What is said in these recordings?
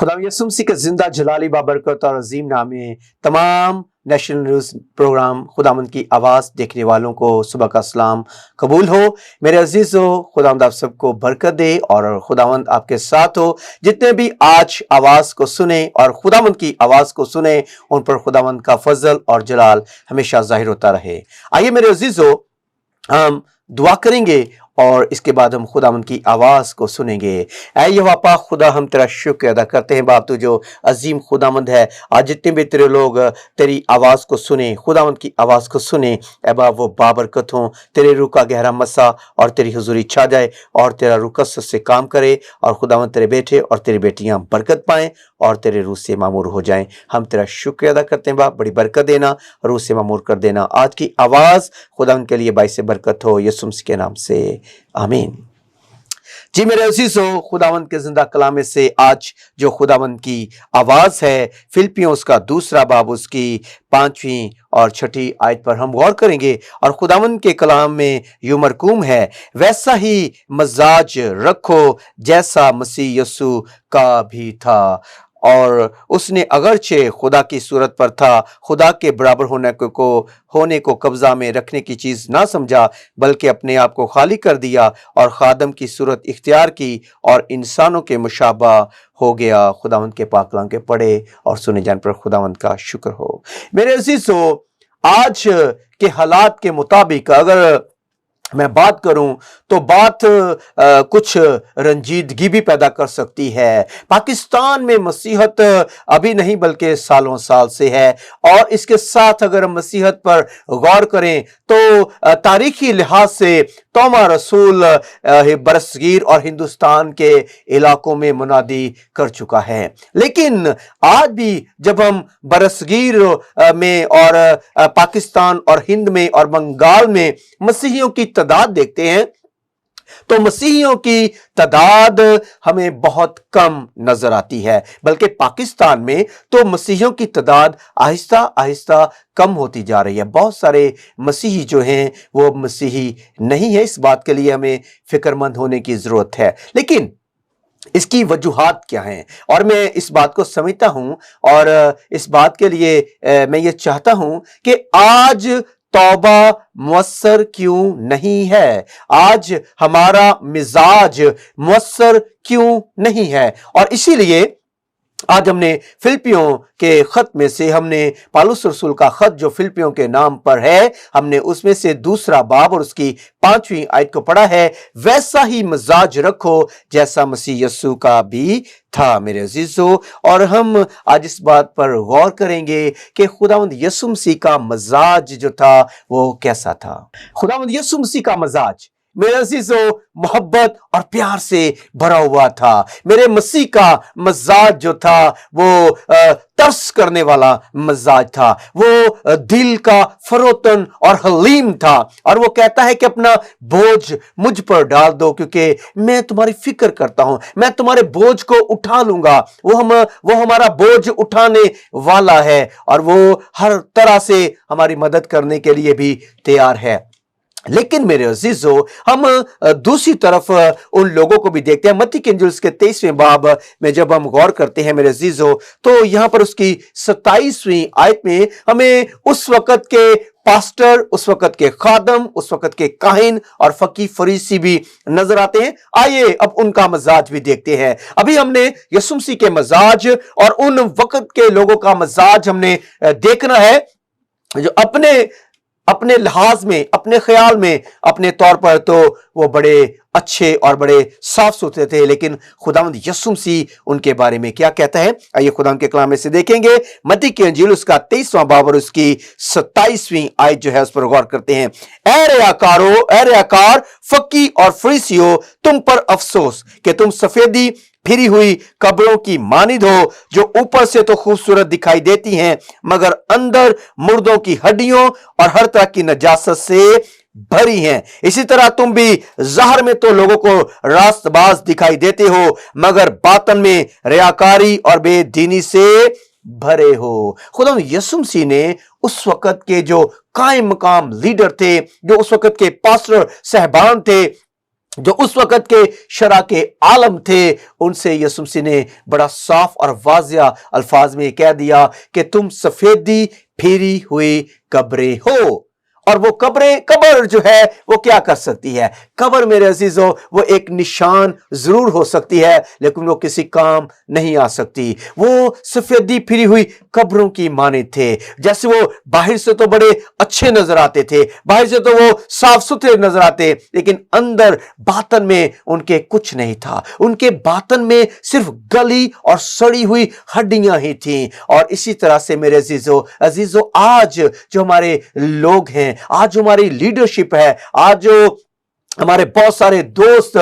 खुदा यसुम मसीह के जिंदा जलाली बाबरकत और अजीम नाम में तमाम नेशनल न्यूज़ प्रोग्राम खुदावंद की आवाज़ देखने वालों को सुबह का सलाम कबूल हो। मेरे अजीज़ों, खुदावंद आप सबको बरकत दे और खुदावंद आपके साथ हो। जितने भी आज आवाज़ को सुने और खुदावंद की आवाज़ को सुने, उन पर खुदावंद का फजल और जलाल हमेशा जाहिर होता रहे। आइए मेरे अजीज़ों, हम दुआ करेंगे और इसके बाद हम खुदावंद की आवाज़ को सुनेंगे। ऐ यहोवा पाक खुदा, हम तेरा शुक्र अदा करते हैं बाप, तू जो अजीम खुदावंद है। आज जितने भी तेरे लोग तेरी आवाज़ को सुने, खुदावंद की आवाज़ को सुने, ऐ बाप वो बाबरकत हों, तेरे रूह का गहरा मसा और तेरी हुजूरी छा जाए और तेरा रूह कसरत से काम करे और खुदावंद तेरे बेटे और तेरी बेटियां बरकत पाएं और तेरे रूह से मामूर हो जाएं। हम तेरा शुक्र अदा करते हैं बाप, बड़ी बरकत देना, रूह से मामूर कर देना। आज की आवाज़ खुदावंद के लिए बाइस बरकत हो, यीशु मसीह के नाम से आमीन। जी मेरे अजीजों, खुदावंद के जिंदा कलामे से आज जो खुदावंद की आवाज है, फिलिपियों उसका दूसरा बाब उसकी 5वीं और 6ठी आयत पर हम गौर करेंगे। और खुदावंद के कलाम में यूं मरकूम है, वैसा ही मजाज रखो जैसा मसीह यीशु का भी था। और उसने अगरचे खुदा की सूरत पर था, खुदा के बराबर होने को कब्जा में रखने की चीज ना समझा, बल्कि अपने आप को खाली कर दिया और खादम की सूरत इख्तियार की और इंसानों के मुशाबा हो गया। खुदावंद के पाक कलाम के पढ़े और सुने जाने पर खुदावंद का शुक्र हो। मेरे अजीजों, आज के हालात के मुताबिक अगर मैं बात करूं तो बात कुछ रंजीदगी भी पैदा कर सकती है। पाकिस्तान में मसीहत अभी नहीं बल्कि सालों साल से है। और इसके साथ अगर हम मसीहत पर गौर करें तो तारीखी लिहाज से तोमा रसूल बरसगीर और हिंदुस्तान के इलाकों में मुनादी कर चुका है। लेकिन आज भी जब हम बरसगीर में और पाकिस्तान और हिंद में और बंगाल में मसीहियों की तादाद देखते हैं तो मसीहियों की तादाद हमें बहुत कम नजर आती है। बल्कि पाकिस्तान में तो मसीहियों की तादाद आहिस्ता आहिस्ता कम होती जा रही है। बहुत सारे मसीही जो हैं वो मसीही नहीं है। इस बात के लिए हमें फिक्रमंद होने की जरूरत है। लेकिन इसकी वजूहात क्या हैं, और मैं इस बात को समझता हूं और इस बात के लिए मैं ये चाहता हूं कि आज तौबा मुअस्सर क्यों नहीं है, आज हमारा मिजाज मुअस्सर क्यों नहीं है। और इसीलिए आज हमने फिलिपियों के खत में से हमने पौलुस रसूल का खत जो फिलिपियों के नाम पर है, हमने उसमें से दूसरा बाब और उसकी 5वीं आयत को पढ़ा है। वैसा ही मजाज रखो जैसा मसीह यीशु का भी था। मेरे अजीजों, और हम आज इस बात पर गौर करेंगे कि खुदावंद यीशु मसीह का मजाज जो था वो कैसा था। खुदावंद यीशु मसीह का मजाज मेरे अजीजों मोहब्बत और प्यार से भरा हुआ था। मेरे मसीह का मजाज जो था वो तरस करने वाला मजाज था। वो दिल का फरोतन और हलीम था। और वो कहता है कि अपना बोझ मुझ पर डाल दो क्योंकि मैं तुम्हारी फिक्र करता हूं, मैं तुम्हारे बोझ को उठा लूंगा। वो हमारा बोझ उठाने वाला है और वो हर तरह से हमारी मदद करने के लिए भी तैयार है। लेकिन मेरे अजीजों, हम दूसरी तरफ उन लोगों को भी देखते हैं। मत्ती के इंजील के 23वें बाब में जब हम गौर करते हैं मेरे अजीजों, तो यहां पर उसकी 27वीं आयत में हमें उस वक्त के पास्टर, उस वक्त के खादम, उस वक्त के काहिन और फकीह फरीसी भी नजर आते हैं। आइए अब उनका मजाज भी देखते हैं। अभी हमने यीशु मसीह के मजाज और उन वक्त के लोगों का मजाज हमने देखना है जो अपने लिहाज में, अपने ख्याल में, अपने तौर पर तो वो बड़े अच्छे और बड़े साफ सुथरे थे। लेकिन खुदावंद यीशु मसीह उनके बारे में क्या कहता है, आइए खुदावंद के कलाम में से देखेंगे। मत्ती की इंजील उसका 23वां बाब और उसकी 27वीं आयत जो है उस पर गौर करते हैं। ए रियाकार, फकीह और फरीसियों, तुम पर अफसोस कि तुम सफेदी फिरी हुई कब्रों की मानिद हो, जो ऊपर से तो खूबसूरत दिखाई देती हैं मगर अंदर मुर्दों की हड्डियों और हर तरह की नजासत से भरी हैं। इसी तरह तुम भी ज़ाहिर में तो लोगों को रास्तबाज दिखाई देते हो मगर बातन में रियाकारी और बेदीनी से भरे हो। खुदा यीशु मसीह ने उस वक्त के जो कायम मकाम लीडर थे, जो उस वक्त के पास्टर साहबान थे, जो उस वक्त के शरा के आलम थे, उनसे यीशु मसीह ने बड़ा साफ और वाज़िया अल्फाज में कह दिया कि तुम सफेदी फेरी हुई कब्रें हो। और वो कब्र जो है वो क्या कर सकती है? कब्र मेरे अजीजों वो एक निशान जरूर हो सकती है, लेकिन वो किसी काम नहीं आ सकती। वो सफेदी फिरी हुई कब्रों की माने थे। जैसे वो बाहर से तो बड़े अच्छे नजर आते थे, बाहर से तो वो साफ सुथरे नजर आते, लेकिन अंदर बातन में उनके कुछ नहीं था। उनके बातन में सिर्फ गली और सड़ी हुई हड्डियां ही थीं। और इसी तरह से मेरे अजीजों आज जो हमारे लोग हैं, आज हमारी लीडरशिप है, आज जो हमारे बहुत सारे दोस्त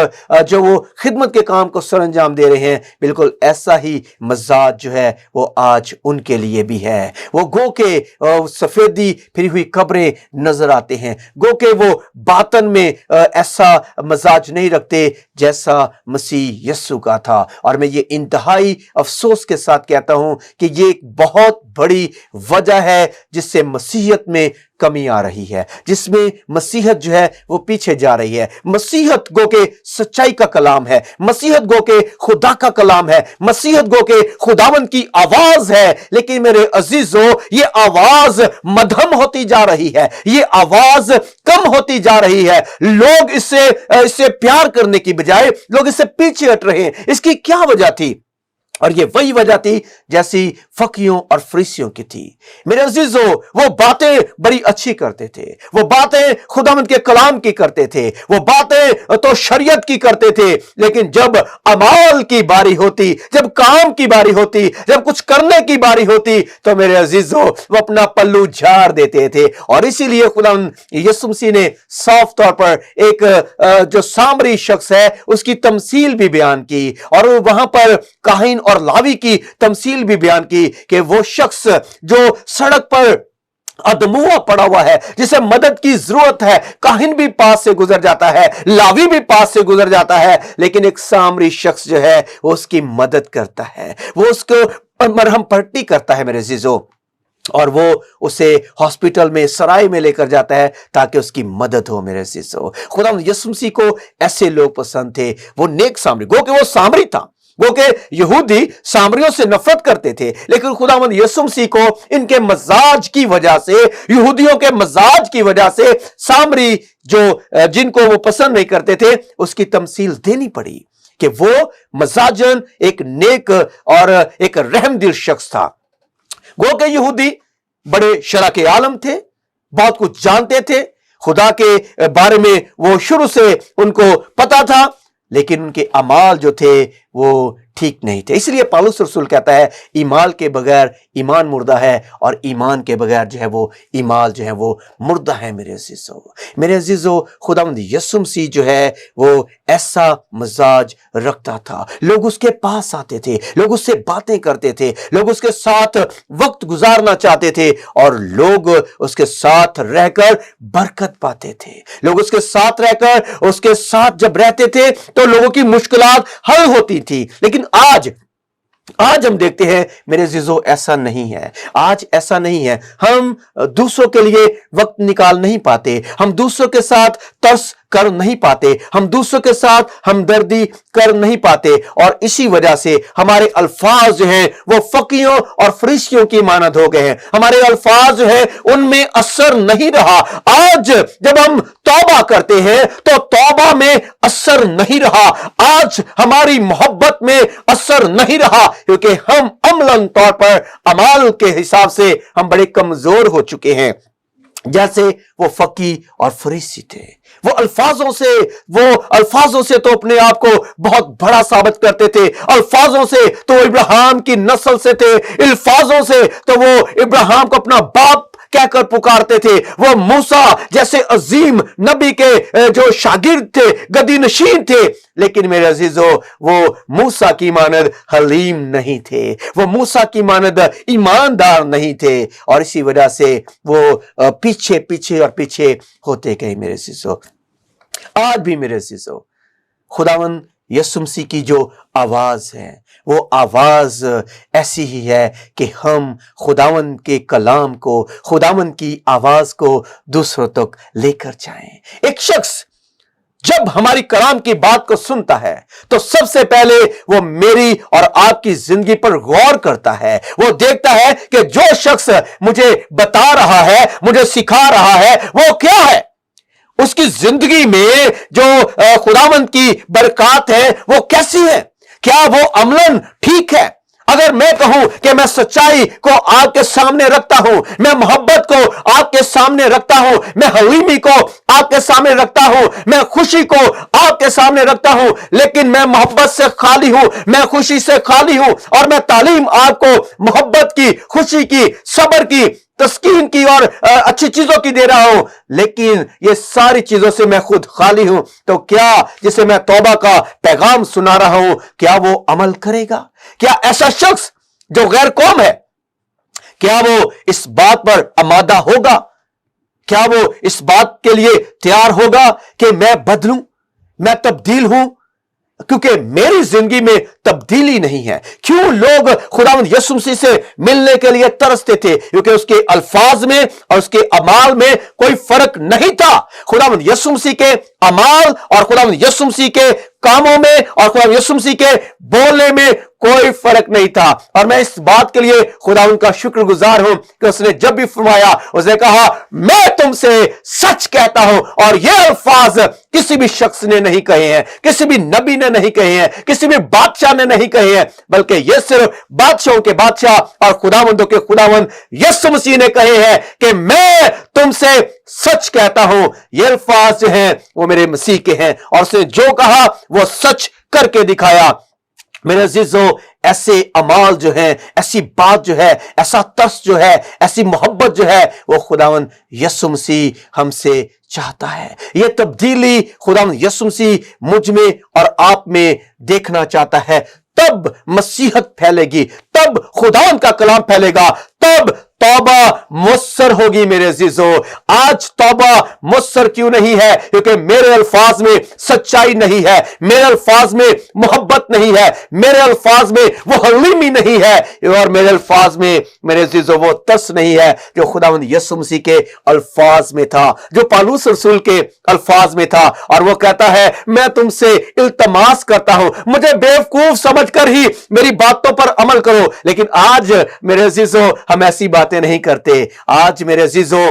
जो वो खिदमत के काम को सरंजाम दे रहे हैं, बिल्कुल ऐसा ही मजाज जो है वो आज उनके लिए भी है। वो गो के सफेदी फिरी हुई कब्रें नजर आते हैं, गो के वो बातन में ऐसा मजाज नहीं रखते जैसा मसीह यस्सु का था। और मैं ये इंतहाई अफसोस के साथ कहता हूं कि ये एक बहुत बड़ी वजह है जिससे मसीहत में कमी आ रही है, जिसमें मसीहत जो है वो पीछे जा रही है। मसीहत गो के सच्चाई का कलाम है, मसीहत गो के खुदा का कलाम है, मसीहत गो के खुदावन की आवाज है, लेकिन मेरे अजीजों ये आवाज मध्यम होती जा रही है, ये आवाज कम होती जा रही है। लोग इससे प्यार करने की बजाय लोग इससे पीछे हट रहे हैं। इसकी क्या वजह थी? और ये वही वजह थी जैसी फकीयों और फरीसियों की थी। मेरे अजीजों वो बातें बड़ी अच्छी करते थे, वो बातें खुदावंद के कलाम की करते थे, वो बातें तो शरीयत की करते थे, लेकिन जब अमाल की बारी होती, जब काम की बारी होती, जब कुछ करने की बारी होती, तो मेरे अजीजों वो अपना पल्लू झाड़ देते थे। और इसीलिए खुदावंद यीशु मसीह ने साफ तौर पर एक जो सामरी शख्स है उसकी तमसील भी बयान की, और वहां पर काहिन और लावी की तमसील भी बयान की कि वो शख्स जो सड़क पर अधमुआ पड़ा हुआ है, जिसे मदद की जरूरत है, काहिन भी पास से गुजर जाता है, लावी भी पास से गुजर जाता है, लेकिन एक सामरी शख्स जो है वो उसकी मदद करता है, वो उसको मरहम पट्टी करता है मेरे अजीजों, और वो उसे हॉस्पिटल में सराय में लेकर जाता है ताकि उसकी मदद हो। मेरे अजीजों खुदा यीशु मसीह को ऐसे लोग पसंद थे। वो नेक सामरी, गो कि वो सामरी था, वो के यहूदी सामरियों से नफरत करते थे, लेकिन खुदावंद यीशु मसीह को इनके मजाज की वजह से, यहूदियों के मजाज की वजह से सामरी जो जिनको वो पसंद नहीं करते थे उसकी तमसील देनी पड़ी कि वो मजाजन एक नेक और एक रहमदिल शख्स था। गो के यहूदी बड़े शरा के आलम थे, बहुत कुछ जानते थे, खुदा के बारे में वो शुरू से उनको पता था, लेकिन उनके अमाल जो थे वो ठीक नहीं थे। इसलिए पौलुस रसूल कहता है ईमान के बगैर ईमान मुर्दा है, और ईमान के बगैर जो है वो ईमान जो है वो मुर्दा है। मेरे अजीजों खुदावंद यीशु मसीह जो है वो ऐसा मजाज रखता था। लोग उसके पास आते थे, लोग उससे बातें करते थे, लोग उसके साथ वक्त गुजारना चाहते थे, और लोग उसके साथ रहकर बरकत पाते थे। लोग उसके साथ रहकर, उसके साथ जब रहते थे तो लोगों की मुश्किलात हल होती थी। लेकिन आज हम देखते हैं मेरे अजीजों ऐसा नहीं है। आज ऐसा नहीं है। हम दूसरों के लिए वक्त निकाल नहीं पाते, हम दूसरों के साथ तरस कर नहीं पाते, हम दूसरों के साथ हमदर्दी कर नहीं पाते, और इसी वजह से हमारे अल्फाज जो हैं वो फकीयों और फरीसियों की मानद हो गए हैं। हमारे अल्फाज जो है उनमें असर नहीं रहा। आज जब हम तौबा करते हैं तो तौबा में असर नहीं रहा, आज हमारी मोहब्बत में असर नहीं रहा, क्योंकि हम अमलन तौर पर अमाल के हिसाब से हम बड़े कमजोर हो चुके हैं। जैसे वो फकी और फरीसी थे, वो अल्फाजों से तो अपने आप को बहुत बड़ा साबित करते थे, अल्फाजों से तो वो इब्राहिम की नस्ल से थे, अल्फाजों से तो वो इब्राहिम को अपना बाप कहकर पुकारते थे। वो मूसा जैसे अजीम नबी के जो शागिर्द थे, गदी नशीन थे, लेकिन मेरे अजीजों वो मूसा की मानद हलीम नहीं थे, वो मूसा की मानद ईमानदार नहीं थे, और इसी वजह से वो पीछे पीछे और पीछे होते गए। मेरे अजीजों आज भी मेरे अजीजों खुदावंद यीशु मसीह की जो आवाज है वो आवाज ऐसी ही है कि हम खुदावंद के कलाम को, खुदावंद की आवाज को दूसरों तक लेकर जाएं। एक शख्स जब हमारी कलाम की बात को सुनता है तो सबसे पहले वो मेरी और आपकी जिंदगी पर गौर करता है। वो देखता है कि जो शख्स मुझे बता रहा है, मुझे सिखा रहा है, वो क्या है। उसकी जिंदगी में जो खुदावंद की बरकत है वो कैसी है, क्या वो अमलन ठीक है। अगर मैं कहूं कि मैं सच्चाई को आपके सामने रखता हूं, मैं मोहब्बत को आपके सामने रखता हूं, मैं हलीमी को आपके सामने रखता हूं, मैं खुशी को आपके सामने रखता हूं, लेकिन मैं मोहब्बत से खाली हूं, मैं खुशी से खाली हूं, और मैं तालीम आपको मोहब्बत की, खुशी की, सब्र की, तस्कीन की और अच्छी चीजों की दे रहा हूं, लेकिन ये सारी चीजों से मैं खुद खाली हूं, तो क्या जिसे मैं तौबा का पैगाम सुना रहा हूं, क्या वो अमल करेगा? क्या ऐसा शख्स जो गैर कौम है, क्या वो इस बात पर आमादा होगा? क्या वो इस बात के लिए तैयार होगा कि मैं बदलूं, मैं तब्दील हूं? क्योंकि मेरी जिंदगी में तब्दीली नहीं है। क्यों लोग खुदावंद यीशु मसीह से मिलने के लिए तरसते थे? क्योंकि उसके अल्फाज में और उसके अमाल में कोई फर्क नहीं था। खुदावंद यीशु मसीह के अमाल और खुदावंद यीशु मसीह के कामों में और खुदावंद यीशु मसीह के बोलने में कोई फर्क नहीं था। और मैं इस बात के लिए खुदावंद का शुक्रगुजार हूं कि उसने जब भी फरमाया, उसने कहा मैं तुमसे सच कहता हूं। और ये अल्फाज किसी भी शख्स ने नहीं कहे हैं, किसी भी नबी ने नहीं कहे हैं, किसी भी बादशाह ने नहीं कहे हैं, बल्कि ये सिर्फ बादशाहों के बादशाह और खुदावंदों के खुदावंद यीशु मसीह ने कहे हैं कि मैं तुमसे सच कहता हूं। ये अल्फाज जो हैं वो मेरे मसीह के हैं, और उसने जो कहा वो सच करके दिखाया। मेरे अजीजों, ऐसे अमाल जो है, ऐसी बात जो है, ऐसा तर्स जो है, ऐसी मोहब्बत जो है, वो खुदावंद यीशु मसीह हमसे चाहता है। ये तब्दीली खुदावंद यीशु मसीह मुझ में और आप में देखना चाहता है। तब मसीहत फैलेगी, तब खुदावंद का कलाम फैलेगा, तब तौबा मुयस्सर होगी। मेरे अजीजों, आज तौबा मुयस्सर क्यों नहीं है? क्योंकि मेरे अल्फाज में सच्चाई नहीं है, मेरे अल्फाज में मोहब्बत नहीं है, मेरे अल्फाज में वो हलीमी नहीं है, और मेरे अल्फाज में मेरे अजीजों वो तर्स नहीं है जो खुदावंद यीशु मसीह के अल्फाज में था, जो पौलुस रसूल के अल्फाज में था। और वो कहता है मैं तुमसे इल्तमास करता हूं, मुझे बेवकूफ समझकर ही मेरी बातों पर अमल करो। लेकिन आज मेरे अजीजों हम ऐसी बातें नहीं करते। आज मेरे अजीजों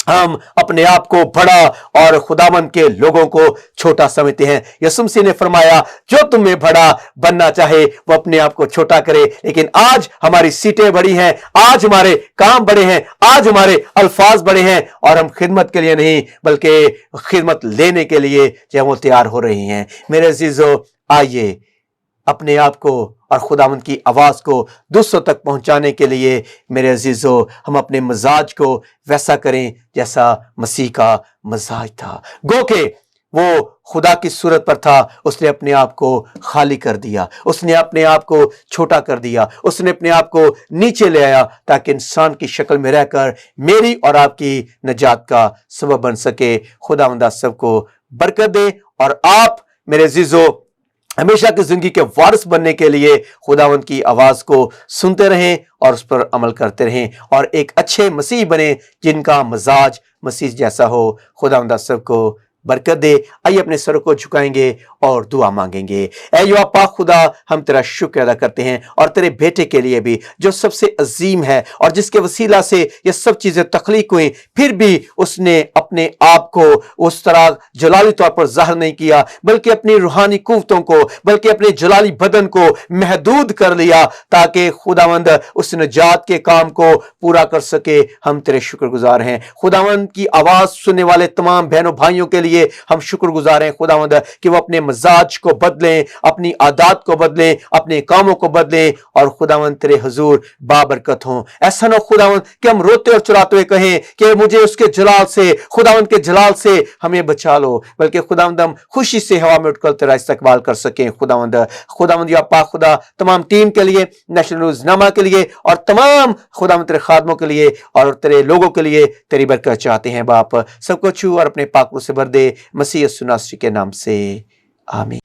हम अपने आप को बड़ा और खुदावंद के लोगों को छोटा समझते हैं। यीशु मसीह ने फरमाया जो तुम्हें बड़ा बनना चाहे वो अपने आप को छोटा करे। लेकिन आज हमारी सीटें बड़ी हैं, आज हमारे काम बड़े हैं, आज हमारे अल्फाज बड़े हैं, और हम खिदमत के लिए नहीं बल्कि खिदमत लेने के लिए जो वो तैयार हो रहे हैं। मेरे अजीजों, आइए अपने आप को और खुदावंद की आवाज को दूसरों तक पहुंचाने के लिए मेरे अजीजों हम अपने मिजाज को वैसा करें जैसा मसीह का मिजाज था। गो के वो खुदा की सूरत पर था, उसने अपने आप को खाली कर दिया, उसने अपने आप को छोटा कर दिया, उसने अपने आप को नीचे ले आया ताकि इंसान की शक्ल में रहकर मेरी और आपकी निजात का सबब बन सके। खुदावंद आप सबको बरकत दे, और आप मेरे अजीजों हमेशा की जिंदगी के वारिस बनने के लिए खुदावंद की आवाज को सुनते रहें और उस पर अमल करते रहें, और एक अच्छे मसीह बने जिनका मिजाज मसीह जैसा हो। खुदावंद आप सबको बरकत दे। आइए अपने सर को झुकाएंगे और दुआ मांगेंगे। ऐ या पाक खुदा, हम तेरा शुक्र अदा करते हैं और तेरे बेटे के लिए भी जो सबसे अजीम है और जिसके वसीला से ये सब चीजें तख्लीक हुई, फिर भी उसने अपने आप को उस तरह जलाली तौर पर जाहिर नहीं किया, बल्कि अपनी रूहानी कुव्वतों को, बल्कि अपने जलाली बदन को महदूद कर लिया ताकि खुदावंद उस निजात के काम को पूरा कर सके। हम तेरे शुक्रगुजार हैं। खुदावंद की आवाज सुनने वाले तमाम बहनों भाइयों के लिए हम शुक्रगुजार हैं खुदावंद कि वो अपने मिजाज को बदलें, अपनी आदत को बदलें, अपने कामों को बदलें, और खुदावंद तेरे हुजूर बाबरकत हों। ऐसा ना खुदावंद कि हम रोते और चुराते हुए कहें कि मुझे उसके जलाल से, खुदावंद के जलाल से हमें बचा लो, बल्कि खुदावंद हम खुशी से हवा में उठकर तेरा इस्तकबाल कर सकें। खुदावंद या पाक खुदा, तमाम टीम के लिए, नेशनल रोजनामा के लिए, और तमाम खुदावंद तेरे खादमों के लिए और तेरे लोगों के लिए तेरी बरकत चाहते हैं। बाप सबको छू और अपने पाक रूह से भर दे, मसीह यीशु नासरी के नाम से, आमीन।